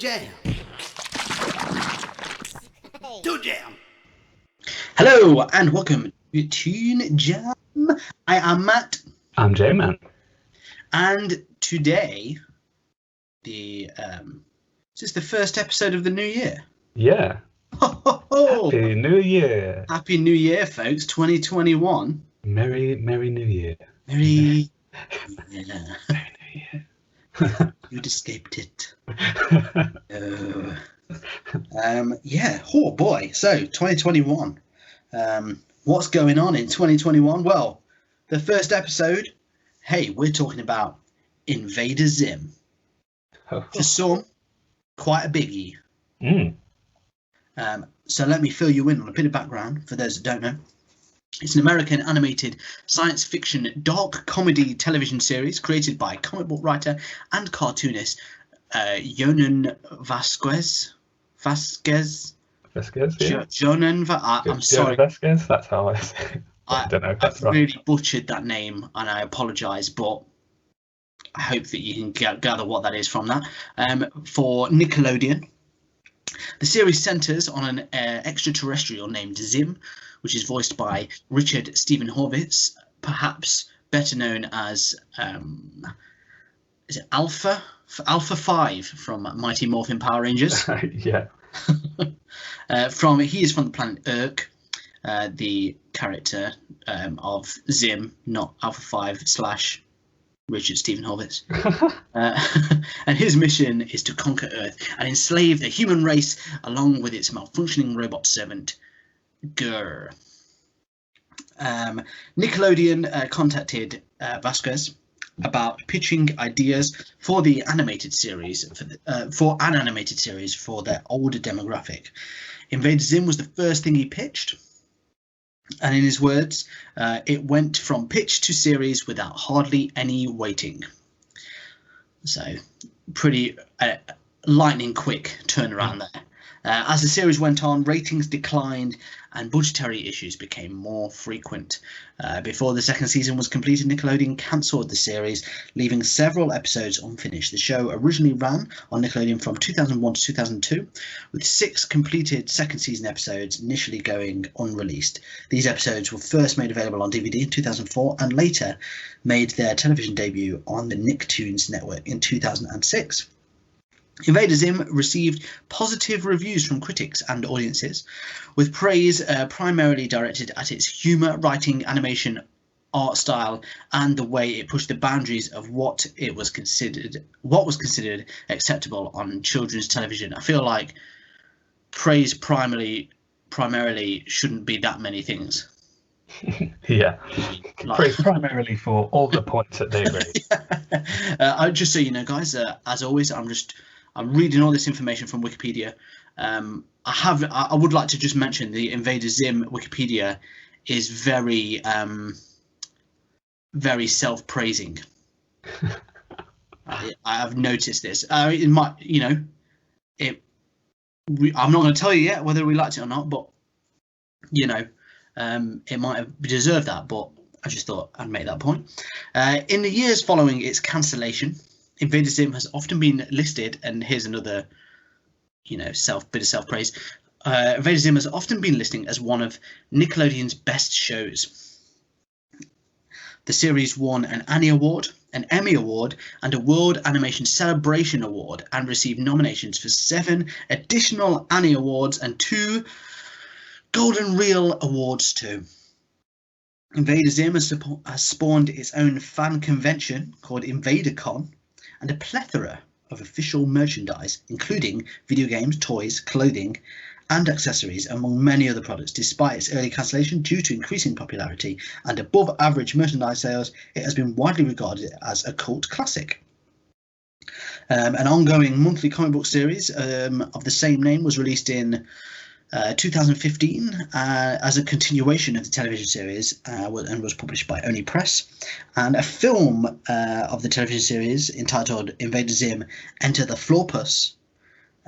Jam. Toon Jam. Hello and welcome to Toon Jam. I am Matt, I'm J-Man. and today this is the first episode of the new year. Yeah. Ho, ho, ho. Happy New Year. Happy New Year, folks! 2021. Merry New Year. Merry. Yeah. Merry New Year. You'd escaped it. Yeah. Oh boy. So 2021. What's going on in 2021? Well, the first episode. Hey, we're talking about Invader Zim. For some, quite a biggie. So let me fill you in on a bit of background for those that don't know. It's an American animated science fiction dark comedy television series created by comic book writer and cartoonist Jonan Vasquez. Yeah. I'm sorry. Vasquez, that's how I say it. I don't know if that's I've right. really butchered that name and I apologise, but I hope that you can gather what that is from that. For Nickelodeon. The series centres on an extraterrestrial named Zim, which is voiced by Richard Stephen Horvitz, perhaps better known as is it Alpha 5 from Mighty Morphin Power Rangers. Yeah. He is from the planet Irk, the character of Zim, not Alpha 5 / Richard Stephen Horvitz. And his mission is to conquer Earth and enslave the human race along with its malfunctioning robot servant, Gur. Nickelodeon contacted Vasquez about pitching ideas for the animated series for an animated series for their older demographic. Invader Zim was the first thing he pitched. And in his words, it went from pitch to series without hardly any waiting. So pretty lightning quick turnaround there. As the series went on, ratings declined and budgetary issues became more frequent. Before the second season was completed, Nickelodeon cancelled the series, leaving several episodes unfinished. The show originally ran on Nickelodeon from 2001 to 2002, with 6 completed second season episodes initially going unreleased. These episodes were first made available on DVD in 2004 and later made their television debut on the Nicktoons network in 2006. Invader Zim received positive reviews from critics and audiences, with praise primarily directed at its humour, writing, animation, art style, and the way it pushed the boundaries of what was considered acceptable on children's television. I feel like praise primarily shouldn't be that many things. Yeah. Praise primarily for all the points that they agree. Just so you know, guys, as always, I'm reading all this information from Wikipedia. I would like to just mention the Invader Zim Wikipedia is very very self-praising. I have noticed this. It might, I'm not going to tell you yet whether we liked it or not, but it might have deserved that. But I just thought I'd make that point. In the years following its cancellation, Invader Zim has often been listed, and here's another, bit of self-praise. Invader Zim has often been listed as one of Nickelodeon's best shows. The series won an Annie Award, an Emmy Award, and a World Animation Celebration Award, and received nominations for 7 additional Annie Awards and 2 Golden Reel Awards too. Invader Zim has spawned its own fan convention called InvaderCon, and a plethora of official merchandise, including video games, toys, clothing, and accessories, among many other products. Despite its early cancellation due to increasing popularity and above average merchandise sales, it has been widely regarded as a cult classic. An ongoing monthly comic book series of the same name was released in 2015 as a continuation of the television series and was published by Oni Press, and a film of the television series entitled Invader Zim Enter the Florpus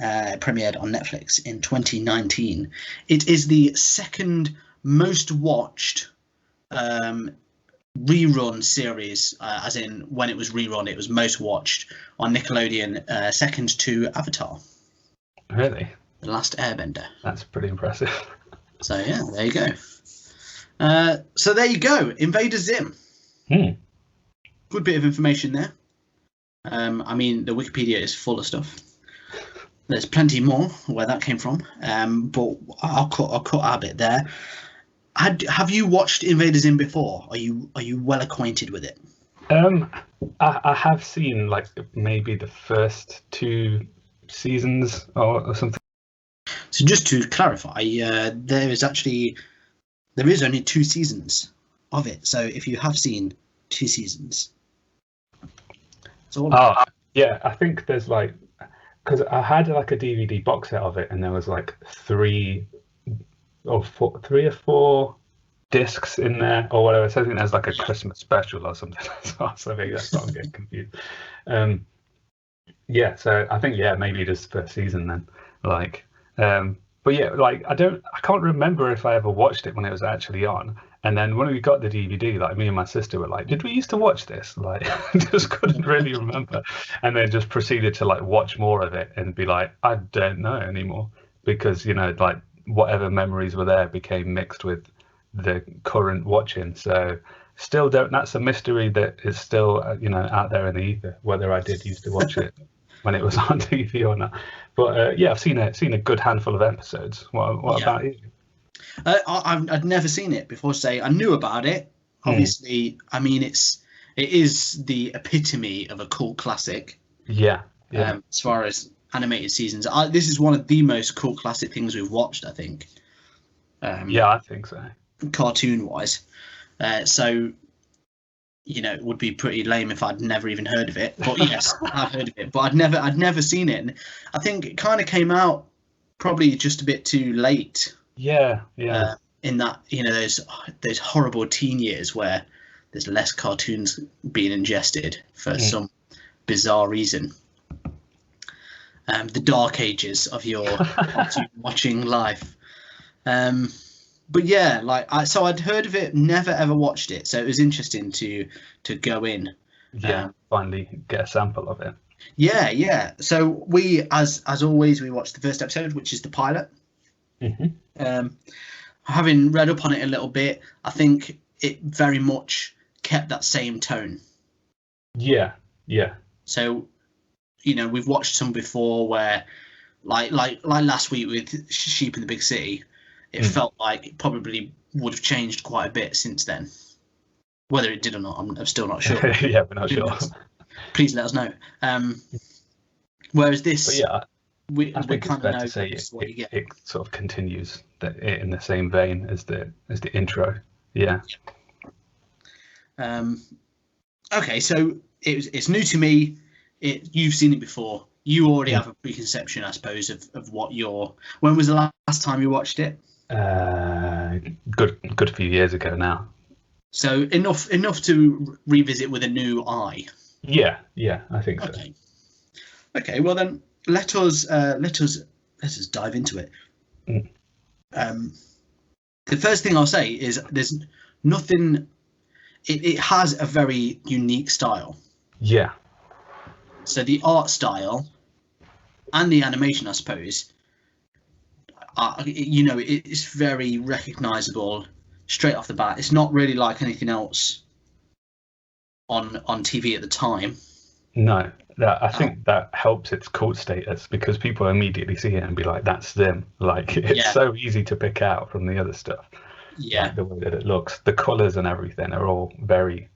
premiered on Netflix in 2019. It is the second most watched rerun series, as in when it was rerun it was most watched on Nickelodeon, second to Avatar. Really? The Last Airbender. That's pretty impressive. So yeah, there you go. So there you go, Invader Zim. Good bit of information there. I mean, the Wikipedia is full of stuff. There's plenty more where that came from, but I'll cut our bit there. Have you watched Invader Zim before? Are you well acquainted with it? I have seen like maybe the first 2 seasons or something. So just to clarify, there is only 2 seasons of it. So if you have seen 2 seasons, it's all. Yeah, I think there's like, because I had like a DVD box set of it, and there was like 3 or 4 discs in there or whatever. So I think there's like a Christmas special or something. So I think that's why I'm getting confused. Yeah, so I think maybe just first season then. Like, but yeah, like I can't remember if I ever watched it when it was actually on. And then when we got the DVD, like me and my sister were like, "Did we used to watch this?" Like, just couldn't really remember. And then just proceeded to like watch more of it and be like, "I don't know anymore," because like whatever memories were there became mixed with the current watching. So still don't. That's a mystery that is still out there in the ether, whether I did used to watch it when it was on TV or not. But I've seen a good handful of episodes. What about you? I'd never seen it before. Say I knew about it. Obviously, I mean it is the epitome of a cult classic. Yeah. As far as animated seasons, this is one of the most cult classic things we've watched, I think. I think so. Cartoon wise, so it would be pretty lame if I'd never even heard of it. But yes, I've heard of it, but I'd never seen it. And I think it kind of came out probably just a bit too late. Yeah. In that those horrible teen years where there's less cartoons being ingested for some bizarre reason. The dark ages of your cartoon watching life. But yeah, so I'd heard of it, never ever watched it, so it was interesting to go in. Finally get a sample of it. Yeah. So we, as always, we watched the first episode, which is the pilot. Having read up on it a little bit, I think it very much kept that same tone. Yeah. So, we've watched some before where, like last week with Sheep in the Big City, it felt like it probably would have changed quite a bit since then. Whether it did or not, I'm still not sure. Yeah, we're not sure. Please let us know. Whereas this, we I think it's kind fair of know to say what you get. it sort of continues in the same vein as the intro. Yeah. Okay, so it's new to me. You've seen it before. You already have a preconception, I suppose, of what your. When was the last time you watched it? Good few years ago now. So enough to revisit with a new eye. Yeah, I think so. Okay. Well then, let us dive into it. The first thing I'll say is there's nothing. It has a very unique style. Yeah. So the art style and the animation, I suppose, it's very recognizable straight off the bat. It's not really like anything else on TV at the time. No, I think that helps its cult status because people immediately see it and be like, "That's them." Like it's so easy to pick out from the other stuff. Yeah, like the way that it looks, the colors and everything are all very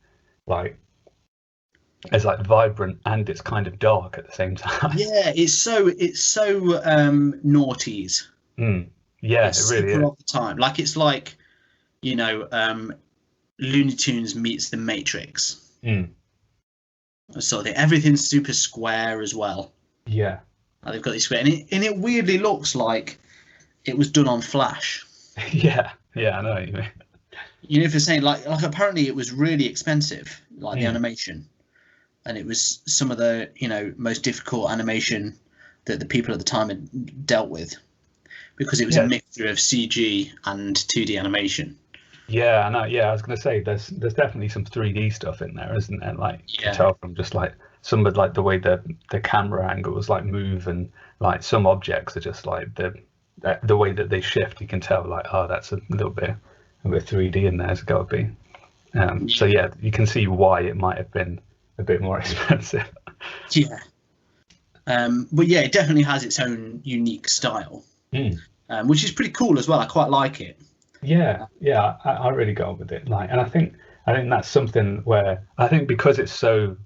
it's like vibrant and it's kind of dark at the same time. Yeah, it's so noughties. Yeah, it's it really super is. All the time. Like it's like, Looney Tunes meets the Matrix. So everything's super square as well. Yeah, like they've got these square, and it weirdly looks like it was done on Flash. Yeah, I know what you mean. If you're saying like apparently it was really expensive, like the animation. And it was some of the, most difficult animation that the people at the time had dealt with, because it was a mixture of CG and 2D animation. Yeah, I know. Yeah, I was going to say there's definitely some 3D stuff in there, isn't there? Like you can tell from just like some of like the way the camera angles like move, and like some objects are just like the way that they shift. You can tell like, oh, that's a little bit of 3D in there. It's got to be. So yeah, you can see why it might have been a bit more expensive. Yeah. But yeah, it definitely has its own unique style, which is pretty cool as well. I quite like it. Yeah, I really go on with it. Like, and I think that's something where I think because it's so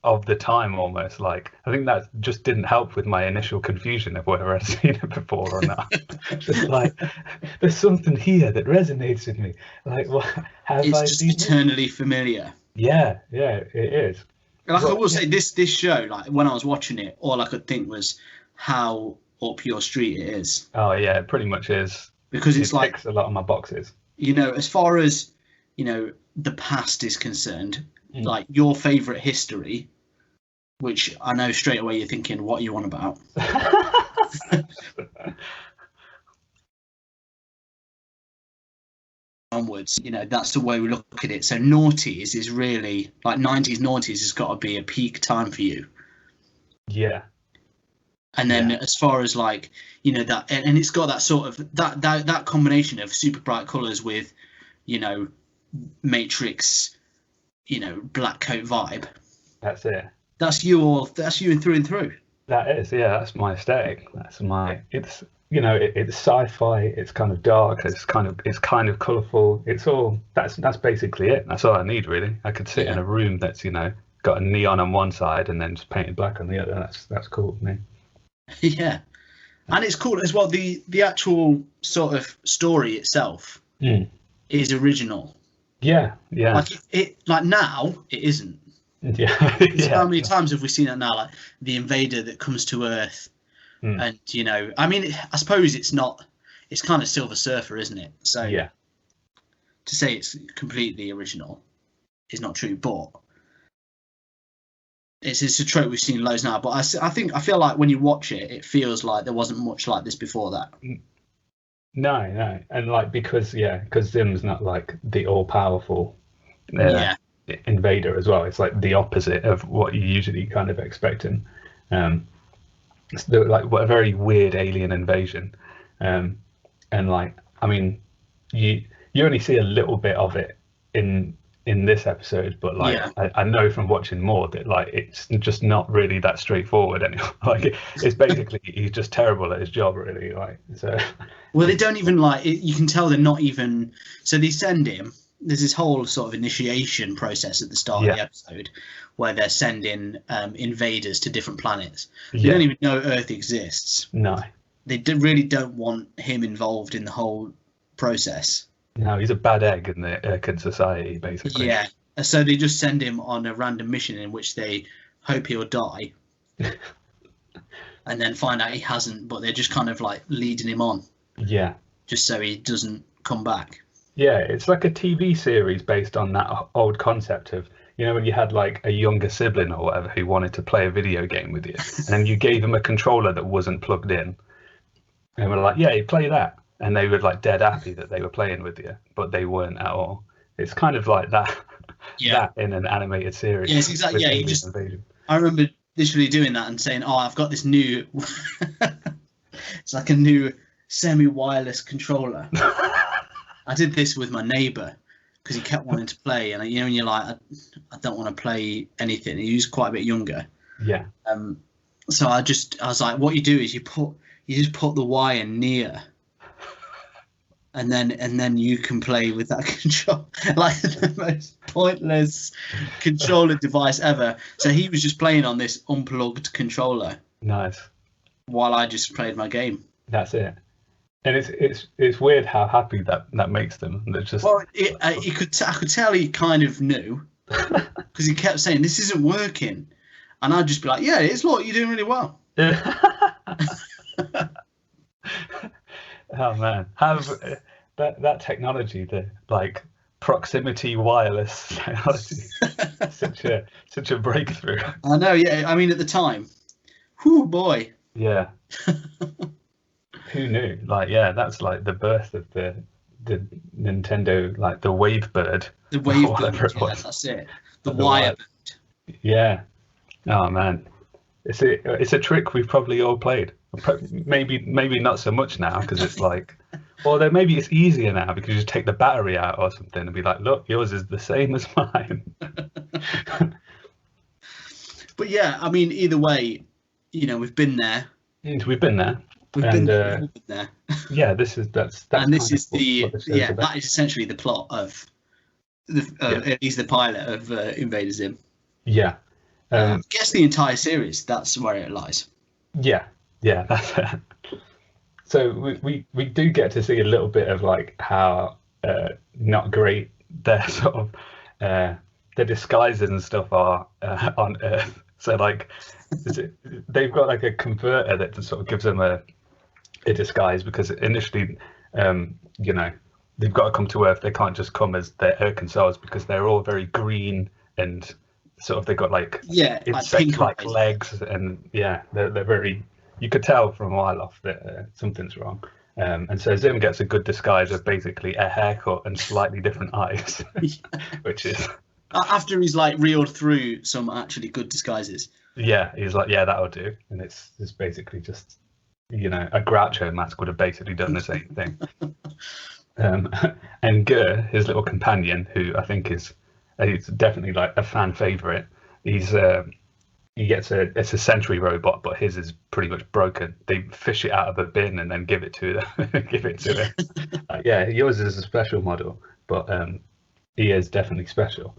of the time almost, like I think that just didn't help with my initial confusion of whether I'd seen it before or not. Just like there's something here that resonates with me. Like, what have It's I just seen eternally familiar. Yeah, it is. Like I will say, this show, like when I was watching it, all I could think was how up your street it is. Oh yeah, it pretty much is. Because it's like ticks a lot of my boxes. You know, as far as the past is concerned, like your favorite history, which I know straight away you're thinking, what are you on about? Onwards, that's the way we look at it. So noughties is really like 90s noughties has got to be a peak time for you. Yeah. And then as far as like that, and it's got that sort of that combination of super bright colors with Matrix black coat vibe. That's it. That's you in through and through. That is, that's my aesthetic. It's it's sci-fi, it's kind of dark, it's kind of colourful. It's all that's basically it. That's all I need really. I could sit in a room that's got a neon on one side and then just painted black on the other. That's cool for me. Yeah, and it's cool as well. The actual sort of story itself is original. Yeah. Like it like now it isn't. Yeah. How many times have we seen that now? Like the invader that comes to Earth, and I mean, I suppose it's not. It's kind of Silver Surfer, isn't it? So yeah, to say it's completely original is not true, but it's a trope we've seen loads now. But I feel like when you watch it, it feels like there wasn't much like this before that. No, and like because Zim's not like the all-powerful invader as well. It's like the opposite of what you usually kind of expect him. It's like what a very weird alien invasion, and like I mean, you only see a little bit of it in this episode, but like I know from watching more that like it's just not really that straightforward anymore. Like it's basically he's just terrible at his job, really. Like so. Well, they don't even like it, you can tell they're not even. So they send him. There's this whole sort of initiation process at the start of the episode where they're sending invaders to different planets. They don't even know Earth exists. No. They really don't want him involved in the whole process. No, he's a bad egg in the Irken society, basically. Yeah. So they just send him on a random mission in which they hope he'll die. And then find out he hasn't, but they're just kind of like leading him on. Yeah. Just so he doesn't come back. Yeah, it's like a TV series based on that old concept of, when you had like a younger sibling or whatever who wanted to play a video game with you, and then you gave them a controller that wasn't plugged in, and we're like, yeah, you play that, and they were like dead happy that they were playing with you, but they weren't at all. It's kind of like that, that in an animated series. Yes, exactly. Yeah, I remember literally doing that and saying, "Oh, I've got this new." It's like a new semi-wireless controller. I did this with my neighbour because he kept wanting to play, and when you're like, I don't want to play anything. He was quite a bit younger. Yeah. So I was like, what you do is you just put the wire near, and then you can play with that control, like the most pointless controller device ever. So he was just playing on this unplugged controller. Nice. While I just played my game. That's it. And it's weird how happy that makes them. They're just I could tell he kind of knew because he kept saying this isn't working, and I'd just be like, yeah, it is. Look, you're doing really well. Oh man, have that technology, the like proximity wireless technology, such a breakthrough. I know. Yeah, I mean at the time, whoo boy. Yeah. Who knew? Like, that's like the birth of the Nintendo, like the Wavebird. The Wavebird, that's it. The Wirebird. Yeah. Oh man, it's a trick we've probably all played. Maybe not so much now because it's like, or then maybe it's easier now because you just take the battery out or something and be like, look, yours is the same as mine. But yeah, I mean, either way, you know, we've been there. We've been there, We've and been there. yeah, that's And this kind of is what the show's about. that is essentially the plot of Yeah. at least the pilot of Invader Zim. Yeah, I guess the entire series, that's where it lies. yeah, that's it. So we do get to see a little bit of like how not great their sort of their disguises and stuff are on Earth. So like they've got like a converter that just sort of gives them a disguise because initially, you know, they've got to come to Earth. They can't just come as their Irken selves because they're all very green and sort of they've got like insect-like legs and yeah, they're very. You could tell from a while off that something's wrong. And so Zim gets a good disguise of basically a haircut and slightly different eyes, which is after he's like reeled through some actually good disguises. Yeah, he's like, yeah, that'll do, and it's basically just, you know, a Groucho mask would have basically done the same thing. And Gur, his little companion, who I think he's definitely like a fan favorite. He gets it's a sentry robot, but his is pretty much broken. They fish it out of a bin and then give it to him. Yeah, yours is a special model, but he is definitely special.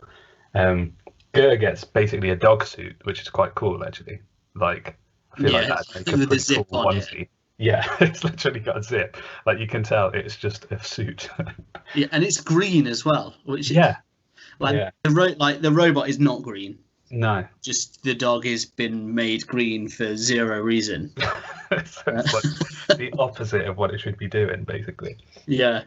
Gur gets basically a dog suit, which is quite cool actually. Like I feel like that's like a with the pretty zip cool on onesie. Yeah, it's literally got a zip. Like you can tell it's just a suit. Yeah, and it's green as well, which Yeah. like Yeah. the robot is not green. No. Just the dog has been made green for zero reason. So it's like the opposite of what it should be doing, basically. Yeah.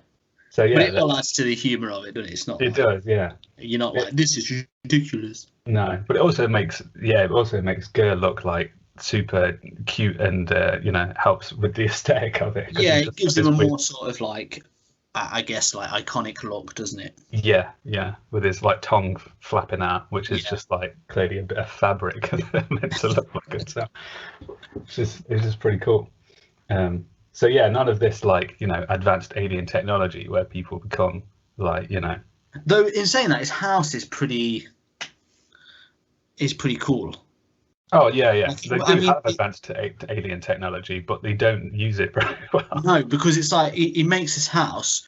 So yeah, but it all adds to the humour of it, doesn't it? It's not. It does, yeah. You're not like this is ridiculous. No, but it also makes Gur look like super cute and you know, helps with the aesthetic of it. Yeah, it gives him a more sort of like, I guess, like iconic look, doesn't it? Yeah, with his like tongue flapping out, which is just like clearly a bit of fabric meant to look like it. So it's just pretty cool. So yeah, none of this like, you know, advanced alien technology where people become like, you know. Though in saying that, his house is pretty cool. Oh yeah. They do have advanced alien technology, but they don't use it very well. No, because it's like he makes his house,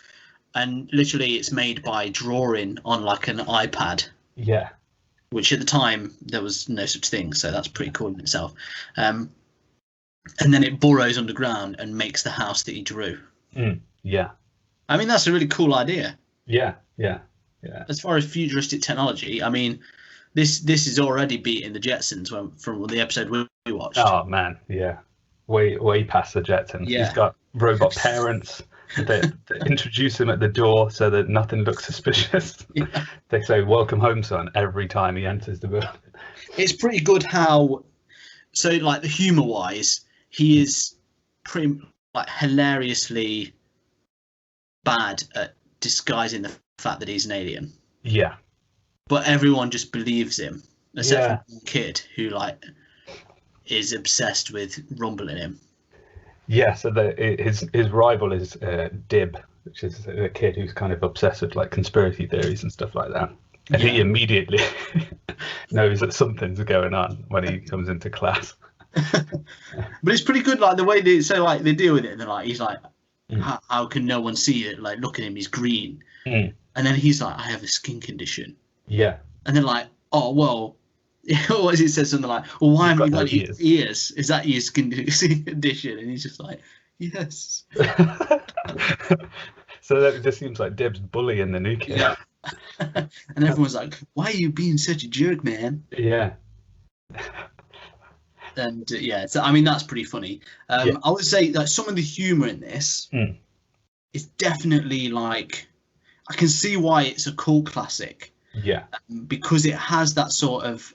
and literally it's made by drawing on like an iPad. Yeah. Which at the time there was no such thing, so that's pretty cool in itself. And then it burrows underground and makes the house that he drew. Yeah. I mean, that's a really cool idea. Yeah. As far as futuristic technology, I mean, this is already beating the Jetsons from the episode we watched. Oh man, yeah, way past the Jetsons. Yeah. He's got robot parents that introduce him at the door so that nothing looks suspicious. Yeah. They say "Welcome home, son" every time he enters the building. It's pretty good how, so like the humor wise, he is pretty like hilariously bad at disguising the fact that he's an alien. Yeah. But everyone just believes him, except for one kid who like is obsessed with rumbling him. Yeah, so his rival is Dib, which is a kid who's kind of obsessed with like conspiracy theories and stuff like that. And he immediately knows that something's going on when he comes into class. But it's pretty good, like the way they deal with it. And they're like, he's like, how can no one see it? Like, look at him, he's green. And then he's like, I have a skin condition. Yeah. And then like, oh well, what is it? Says something like, well, why haven't you got ears? Is that your skin condition? And he's just like, yes. So that just seems like Dib's bullying the new kid. Yeah. And everyone's like, why are you being such a jerk, man? Yeah. And so I mean that's pretty funny. I would say that some of the humor in this is definitely like, I can see why it's a cult classic. Yeah. Because it has that sort of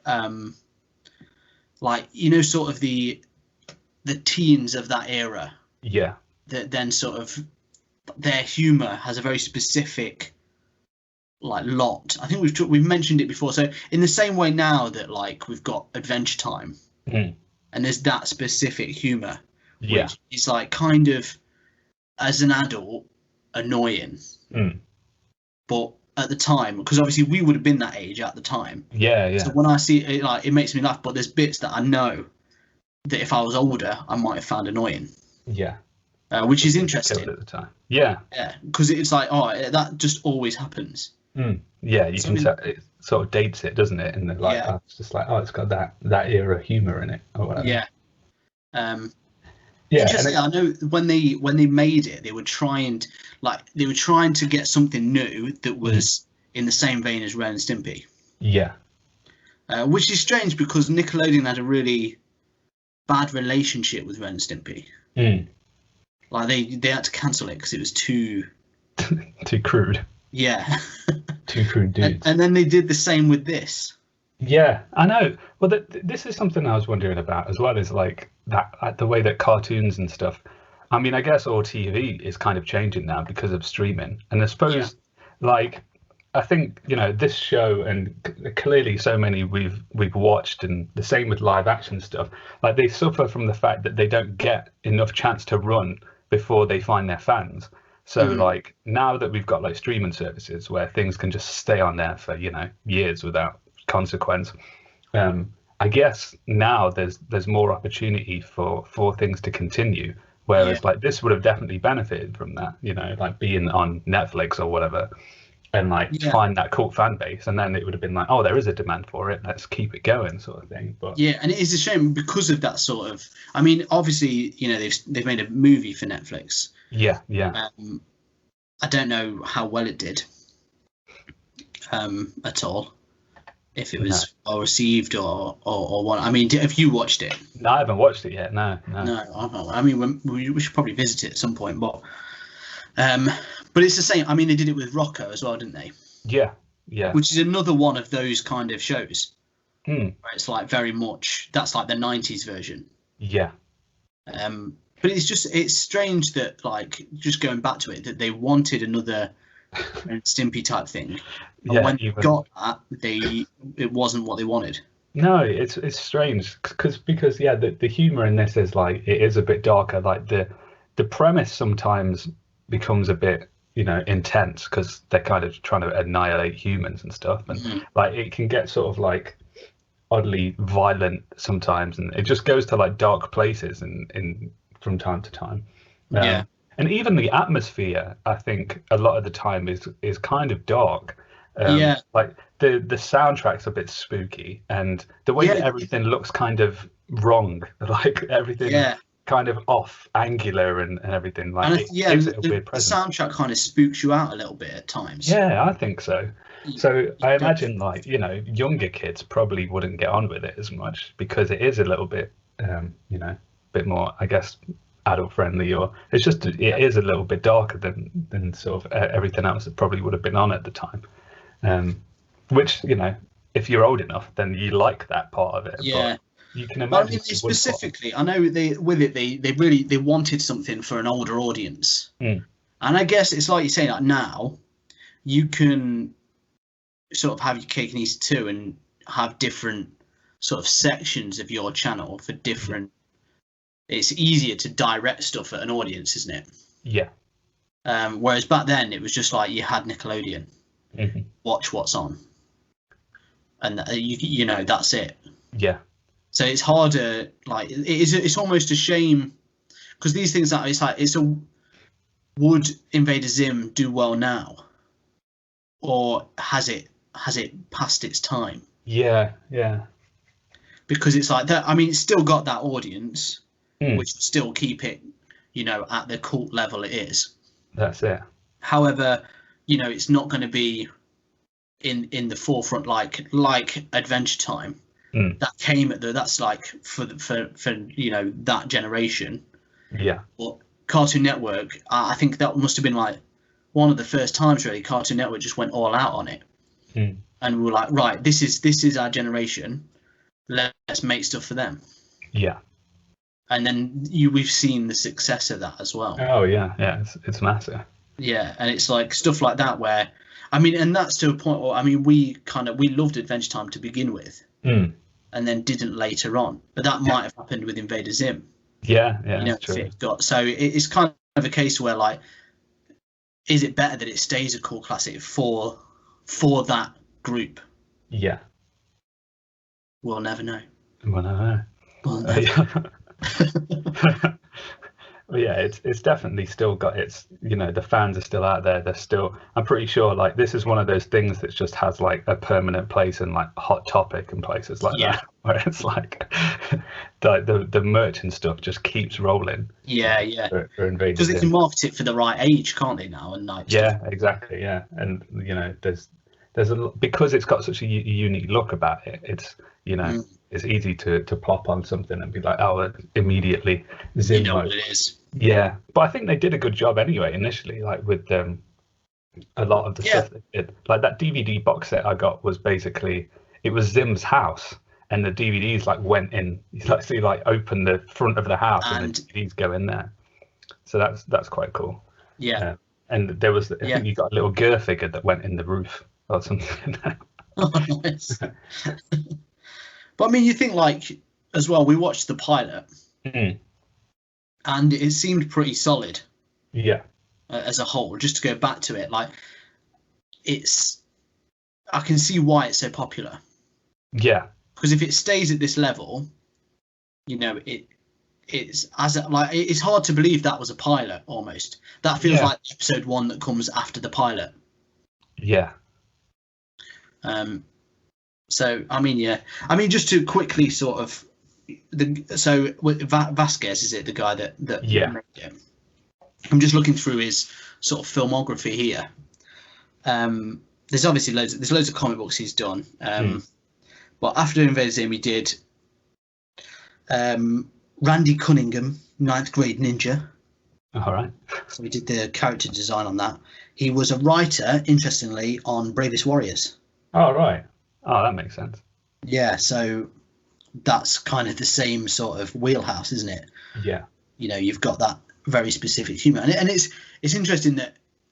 like, you know, sort of the teens of that era. Yeah. That then sort of their humor has a very specific like lot. I think we've mentioned it before. So in the same way now that like we've got Adventure Time, and there's that specific humor, which is like kind of as an adult annoying, but at the time, because obviously we would have been that age at the time. Yeah. So when I see it, like it makes me laugh. But there's bits that I know that if I was older, I might have found annoying. Yeah. Which is interesting at the time. Yeah, because it's like, that just always happens. Yeah, you can tell it sort of dates it, doesn't it? And then like, it's just like, it's got that era humor in it or whatever. Yeah. Interesting. I know when they made it, they were trying to get something new that was in the same vein as Ren and Stimpy. Yeah. Which is strange because Nickelodeon had a really bad relationship with Ren and Stimpy. Like they had to cancel it because it was too crude. Yeah. Too crude dudes. And then they did the same with this. Yeah, I know. Well, this is something I was wondering about as well, is like that the way that cartoons and stuff. I mean, I guess all TV is kind of changing now because of streaming, and I suppose like I think this show and clearly so many we've watched, and the same with live action stuff. Like they suffer from the fact that they don't get enough chance to run before they find their fans. So like now that we've got like streaming services where things can just stay on there for years without consequence, I guess now there's more opportunity for things to continue. Whereas like this would have definitely benefited from that, like being on Netflix or whatever, and like find that cult fan base, and then it would have been like, oh, there is a demand for it, let's keep it going, sort of thing. But and it is a shame because of that sort of. I mean, obviously, they've made a movie for Netflix. Yeah. I don't know how well it did, at all. If it was well received or what. I mean, have you watched it? No, I haven't watched it yet. No. I mean, we should probably visit it at some point, but it's the same. I mean, they did it with Rocco as well, didn't they? Yeah. Which is another one of those kind of shows. Where it's like very much that's like the 90s version. Yeah. But it's strange that like just going back to it that they wanted another Stimpy type thing. And when they got that, it wasn't what they wanted. No, it's strange because the humor in this is like it is a bit darker. Like the premise sometimes becomes a bit intense because they're kind of trying to annihilate humans and stuff, and like it can get sort of like oddly violent sometimes, and it just goes to like dark places in from time to time. And even the atmosphere, I think a lot of the time is kind of dark. Like the soundtrack's a bit spooky, and the way that everything looks kind of wrong, like everything kind of off, angular and everything. Like it gives it a weird presence. The soundtrack kind of spooks you out a little bit at times. Yeah, I think so. So I imagine like younger kids probably wouldn't get on with it as much because it is a little bit bit more, I guess, adult friendly, or it's just it is a little bit darker than sort of everything else that probably would have been on at the time. Which if you're old enough, then you like that part of it. Yeah. But you can imagine. I mean, specifically, I know they really wanted something for an older audience, and I guess it's like you're saying, like now you can sort of have your cake and eat it too, and have different sort of sections of your channel for different. It's easier to direct stuff at an audience, isn't it? Yeah. Whereas back then it was just like you had Nickelodeon, watch what's on, and that's it. Yeah. So it's harder. Like it's almost a shame because these things would Invader Zim do well now, or has it passed its time? Yeah. Because it's like that. I mean, it's still got that audience. Which will still keep it, at the cult level it is. That's it. However, it's not going to be in the forefront like Adventure Time. That came that's like for that generation. Yeah. But Cartoon Network, I think that must have been like one of the first times really Cartoon Network just went all out on it, and we were like, right, this is our generation. Let's make stuff for them. Yeah. And then we've seen the success of that as well. Oh yeah, it's massive. Yeah, and it's like stuff like that where I mean, and that's to a point where, I mean, we loved Adventure Time to begin with, and then didn't later on. But that might have happened with Invader Zim. Yeah, You know, true. It's kind of a case where, like, is it better that it stays a cult classic for that group? Yeah. We'll never know. Well, I We'll know. never. Well, yeah, it's definitely still got its, you know, the fans are still out there. They're still, I'm pretty sure, like, this is one of those things that just has like a permanent place in like Hot Topic and places like that, where it's like the merch and stuff just keeps rolling. Yeah. For Invader Because they Zim. can market it for the right age, can't they now? And like, Yeah, exactly. Yeah, and you know, there's because it's got such a unique look about it. It's, you know, it's easy to plop on something and be like, oh, immediately Zim. You know what it is. Yeah, but I think they did a good job anyway initially, like with a lot of the stuff they did. Like that DVD box set I got was basically, it was Zim's house, and the DVDs like went in. You actually like open the front of the house and the DVDs go in there. So that's quite cool. Yeah. And there was, I think you got a little Gur figure that went in the roof or something. Oh, nice. But I mean, you think, like, as well, we watched the pilot, and it seemed pretty solid. Yeah. As a whole, just to go back to it, like, I can see why it's so popular. Yeah. Because if it stays at this level, you know, it's hard to believe that was a pilot almost. That feels like episode 1 that comes after the pilot. Yeah. So I mean, just to quickly sort of Vasquez, is it the guy that made it? I'm just looking through his sort of filmography here. There's obviously loads of comic books he's done. But after Invader Zim, he did Randy Cunningham, 9th Grade Ninja. All right. So he did the character design on that. He was a writer, interestingly, on Bravest Warriors. Oh, right. Oh, that makes sense. Yeah, so that's kind of the same sort of wheelhouse, isn't it? Yeah. You know, you've got that very specific humour, and it's interesting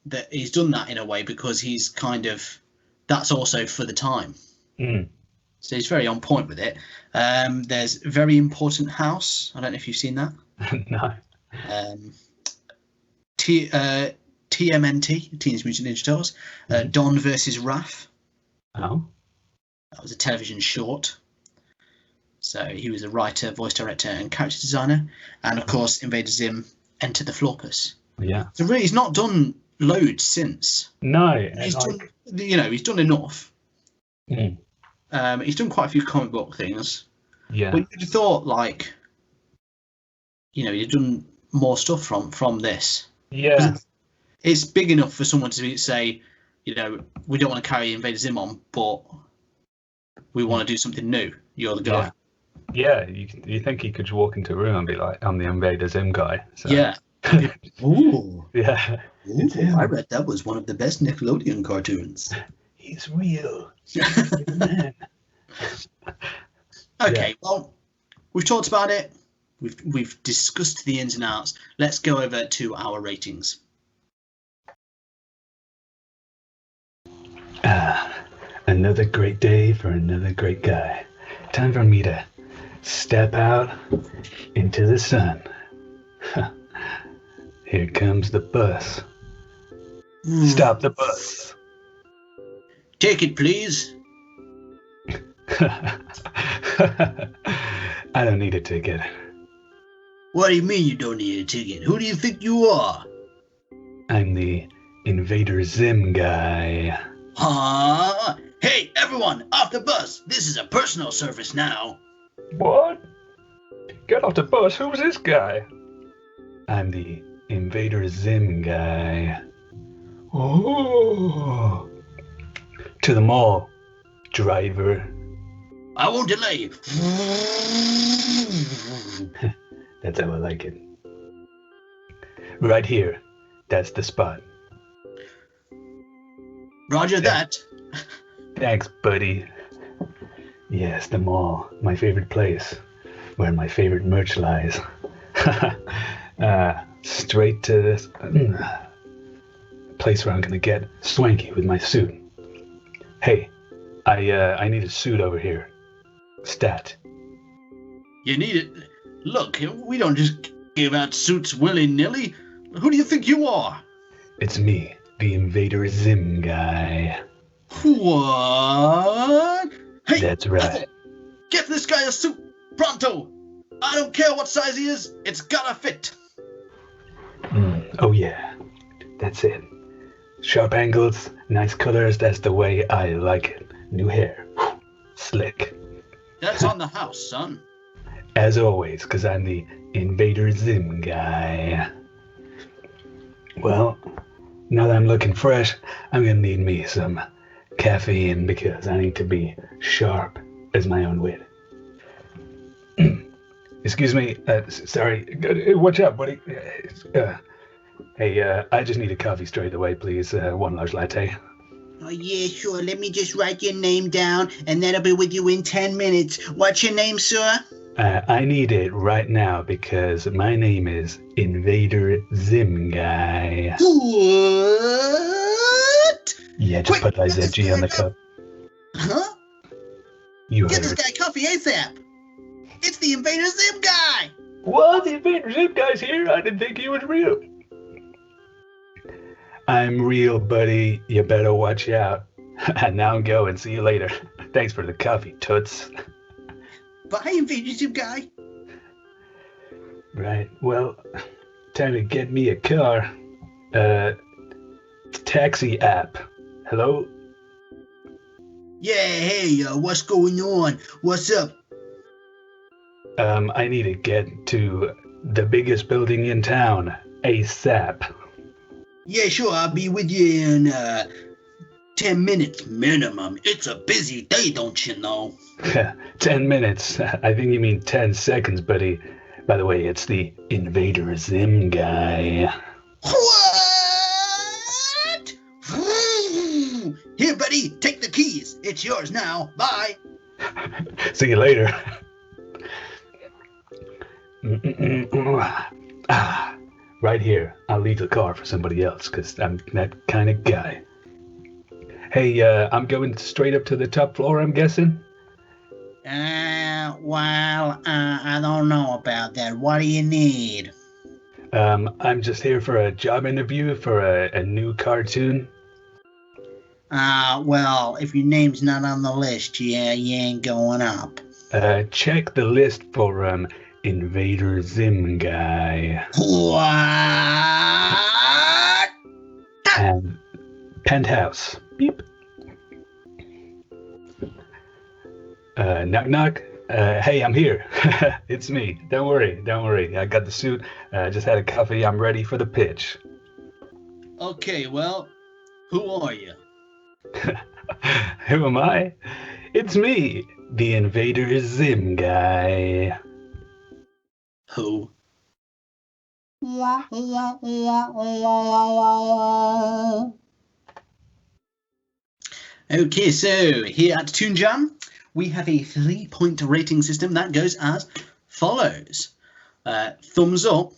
that he's done that in a way, because he's kind of, that's also for the time. So he's very on point with it. There's Very Important House. I don't know if you've seen that. No. TMNT, Teenage Mutant Ninja Turtles. Don versus Raph. Oh. That was a television short. So he was a writer, voice director, and character designer. And of course, Invader Zim, Enter the Florpus. Yeah. So really, he's not done loads since. No. He's done enough. He's done quite a few comic book things. Yeah. But you'd have thought, like, you know, you've done more stuff from this. Yeah. It's big enough for someone to say, you know, we don't want to carry Invader Zim on, but we want to do something new. You're the guy. Yeah. You think he could walk into a room and be like, I'm the Invader Zim guy. So. Yeah. Ooh. Yeah. Ooh, I read that was one of the best Nickelodeon cartoons. He's real. He's a man. Okay, well, we've talked about it. We've discussed the ins and outs. Let's go over to our ratings. Another great day for another great guy. Time for me to step out into the sun. Here comes the bus. Stop the bus. Take it, please. I don't need a ticket. What do you mean you don't need a ticket? Who do you think you are? I'm the Invader Zim guy. Huh? Hey, everyone, off the bus. This is a personal service now. What? Get off the bus. Who's this guy? I'm the Invader Zim guy. Oh. To the mall, driver. I won't delay. That's how I like it. Right here. That's the spot. Roger that. Thanks, buddy. Yes, the mall. My favorite place. Where my favorite merch lies. Straight to this. place where I'm gonna get swanky with my suit. Hey, I need a suit over here. Stat. You need it. Look, we don't just give out suits willy-nilly. Who do you think you are? It's me, the Invader Zim guy. What? Hey, That's right. get this guy a suit, pronto! I don't care what size he is, it's gotta fit. Oh yeah, that's it. Sharp angles, nice colors, that's the way I like it. New hair, slick. That's on the house, son. As always, because I'm the Invader Zim guy. Well, now that I'm looking fresh, I'm gonna need me some caffeine because I need to be sharp as my own wit. Excuse me, sorry, watch out, buddy. Hey, I just need a coffee straight away, please. 1 large latte. Oh, yeah, sure. Let me just write your name down, and that'll be with you in 10 minutes. What's your name, sir? I need it right now because my name is Invader Zim Guy. What? Yeah, just Quick, put get this IZG on the guy cup. Huh? You Get this heard. guy coffee ASAP. It's the Invader Zim guy. What? The Invader Zim Guy's here? I didn't think he was real. I'm real, buddy. You better watch out. And now I'm going. See you later. Thanks for the coffee, toots. Bye, Invader Zim guy. Right. Well, time to get me a car. Taxi app. Hello? Yeah, hey, what's going on? What's up? I need to get to the biggest building in town ASAP. Yeah, sure, I'll be with you in 10 minutes minimum. It's a busy day, don't you know? 10 minutes. I think you mean 10 seconds, buddy. By the way, it's the Invader Zim guy. What? Here, buddy, take the keys. It's yours now. Bye. See you later. Right here. I'll leave the car for somebody else because I'm that kind of guy. Hey, I'm going straight up to the top floor, I'm guessing? I don't know about that. What do you need? I'm just here for a job interview for a new cartoon. Well, if your name's not on the list, yeah, you ain't going up. Check the list for Invader Zim guy. What? And penthouse. Beep. Knock knock. Hey, I'm here. It's me. Don't worry. I got the suit. Just had a coffee. I'm ready for the pitch. Okay, well, who are you? Who am I? It's me, the Invader Zim guy. Who? Okay, so here at Toon Jam, we have a 3-point rating system that goes as follows. Thumbs up,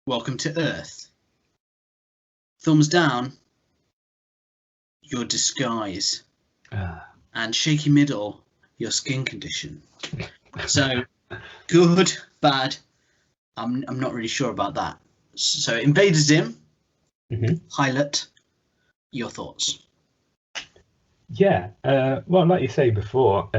welcome to Earth. Thumbs down, your disguise. And shaky middle, your skin condition. So, good, bad, I'm not really sure about that. So, Invader Zim, Pilot, your thoughts? Yeah, well, like you say before,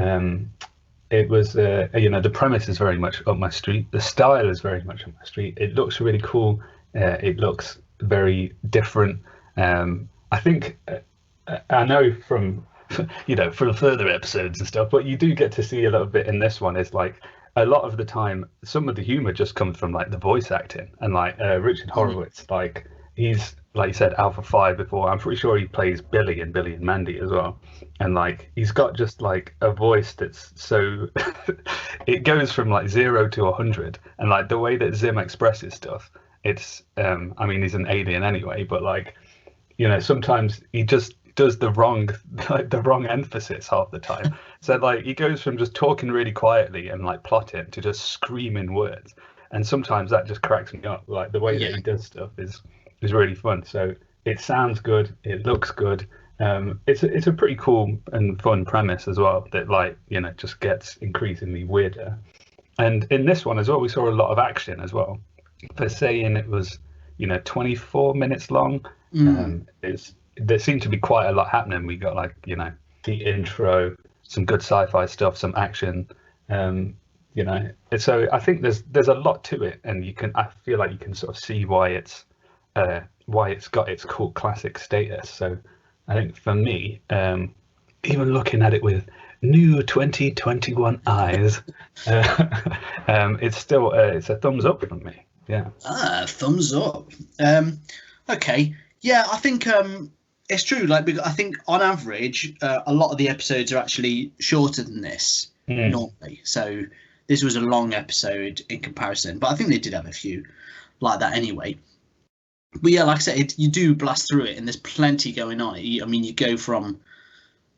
it was, the premise is very much up my street. The style is very much up my street. It looks really cool. It looks very different. I think, I know from, from further episodes and stuff, but you do get to see a little bit in this one. It's like, a lot of the time, some of the humor just comes from like the voice acting, and like Richard Horowitz, like he's, like you said, Alpha 5 before. I'm pretty sure he plays Billy in Billy and Mandy as well. And like, he's got just like a voice that's so, it goes from like 0 to 100. And like the way that Zim expresses stuff, it's, I mean, he's an alien anyway, but like, sometimes he just does the wrong emphasis half the time. So like, he goes from just talking really quietly and like plotting to just screaming words. And sometimes that just cracks me up. Like the way that he does stuff is really fun. So it sounds good, it looks good. It's a pretty cool and fun premise as well that, like, you know, just gets increasingly weirder. And in this one as well, we saw a lot of action as well. For saying it was, you know, 24 minutes long, there seemed to be quite a lot happening. We got, like, you know, the intro, some good sci-fi stuff, some action, you know. So I think there's a lot to it, and I feel like you can sort of see why it's got its cult classic status. So I think for me, even looking at it with new 2021 eyes, it's still it's a thumbs up from me. Yeah. Thumbs up. Okay. Yeah, I think it's true. Like, because I think on average, a lot of the episodes are actually shorter than this normally. So this was a long episode in comparison, but I think they did have a few like that anyway. But yeah, like I said, you do blast through it, and there's plenty going on. I mean, you go from,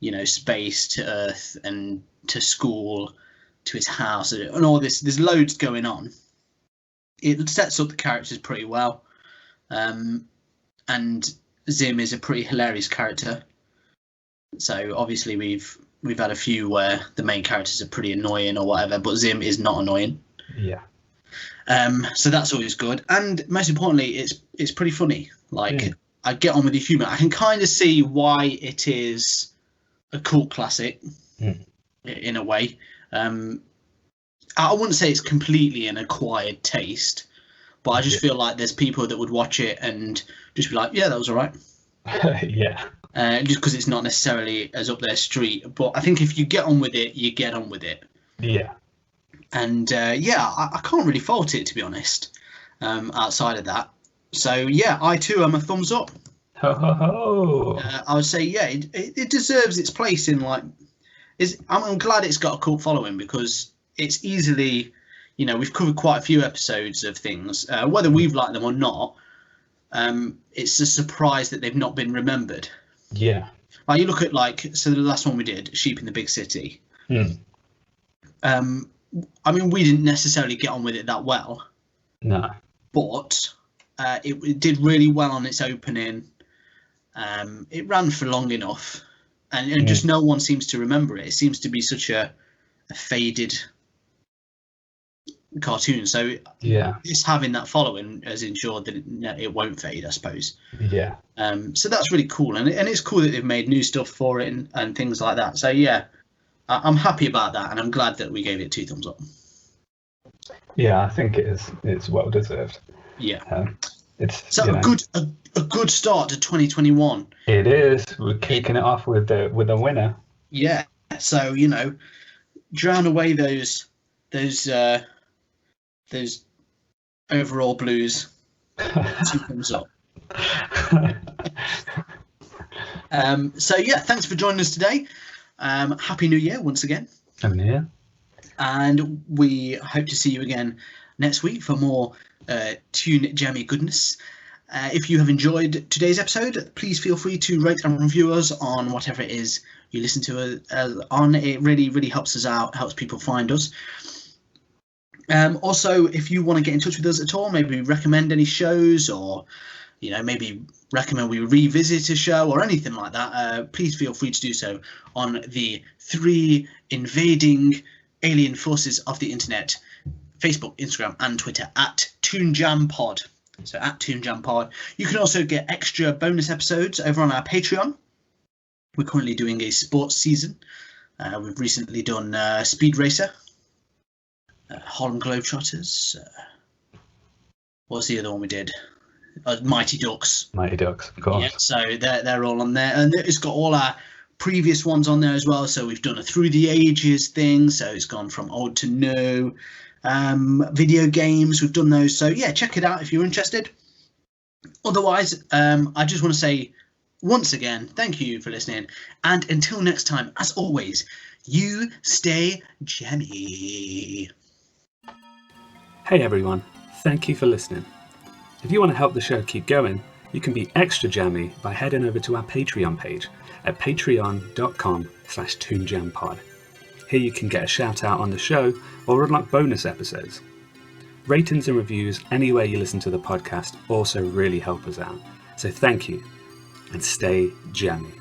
you know, space to Earth and to school to his house and all this. There's loads going on. It sets up the characters pretty well, and Zim is a pretty hilarious character. So obviously we've had a few where the main characters are pretty annoying or whatever, but Zim is not annoying. Yeah. So that's always good, and most importantly, it's pretty funny. Like, I get on with the humour. I can kind of see why it is a cult classic in a way. I wouldn't say it's completely an acquired taste, but I just feel like there's people that would watch it and just be like, yeah, that was all right. Yeah. Just because it's not necessarily as up their street. But I think if you get on with it, you get on with it. Yeah. And I can't really fault it, to be honest, outside of that. So yeah, I too am a thumbs up. I would say, yeah, it deserves its place in, like, I'm glad it's got a cult following, because it's easily, you know, we've covered quite a few episodes of things, whether we've liked them or not. It's a surprise that they've not been remembered. Yeah. Like, you look at, like, so the last one we did, Sheep in the Big City. I mean, we didn't necessarily get on with it that well. No. But it did really well on its opening. It ran for long enough, and just no one seems to remember it. It seems to be such a faded cartoon. So yeah, just having that following has ensured that it won't fade, I suppose. Yeah. So that's really cool, and it's cool that they've made new stuff for it and things like that. So yeah, I'm happy about that, and I'm glad that we gave it 2 thumbs up. Yeah, I think it's well deserved. Yeah. It's so a good start to 2021. It is. We're kicking it off with a winner. Yeah. So, you know, drown away those overall blues. 2 thumbs up. So yeah, thanks for joining us today. Happy New Year once again. Happy New Year. And we hope to see you again next week for more Toon Jammy goodness. If you have enjoyed today's episode, please feel free to rate and review us on whatever it is you listen to on. It really, really helps us out, helps people find us. Also, if you want to get in touch with us at all, maybe recommend any shows, or, you know, maybe recommend we revisit a show or anything like that, please feel free to do so on the 3 invading alien forces of the internet: Facebook, Instagram, and Twitter at ToonJamPod. So at ToonJamPod. You can also get extra bonus episodes over on our Patreon. We're currently doing a sports season. We've recently done Speed Racer, Harlem Globetrotters. What's the other one we did? Mighty Ducks. Mighty Ducks, of course. Yeah, so they're all on there, and it's got all our previous ones on there as well. So we've done a Through the Ages thing, so it's gone from old to new. Video games, we've done those. So yeah, check it out if you're interested. Otherwise, I just want to say once again, thank you for listening. And until next time, as always, you stay jammy. Hey everyone, thank you for listening. If you want to help the show keep going, you can be extra jammy by heading over to our Patreon page at patreon.com/ToonJamPod. Here you can get a shout out on the show or unlock bonus episodes. Ratings and reviews anywhere you listen to the podcast also really help us out. So thank you, and stay jammy.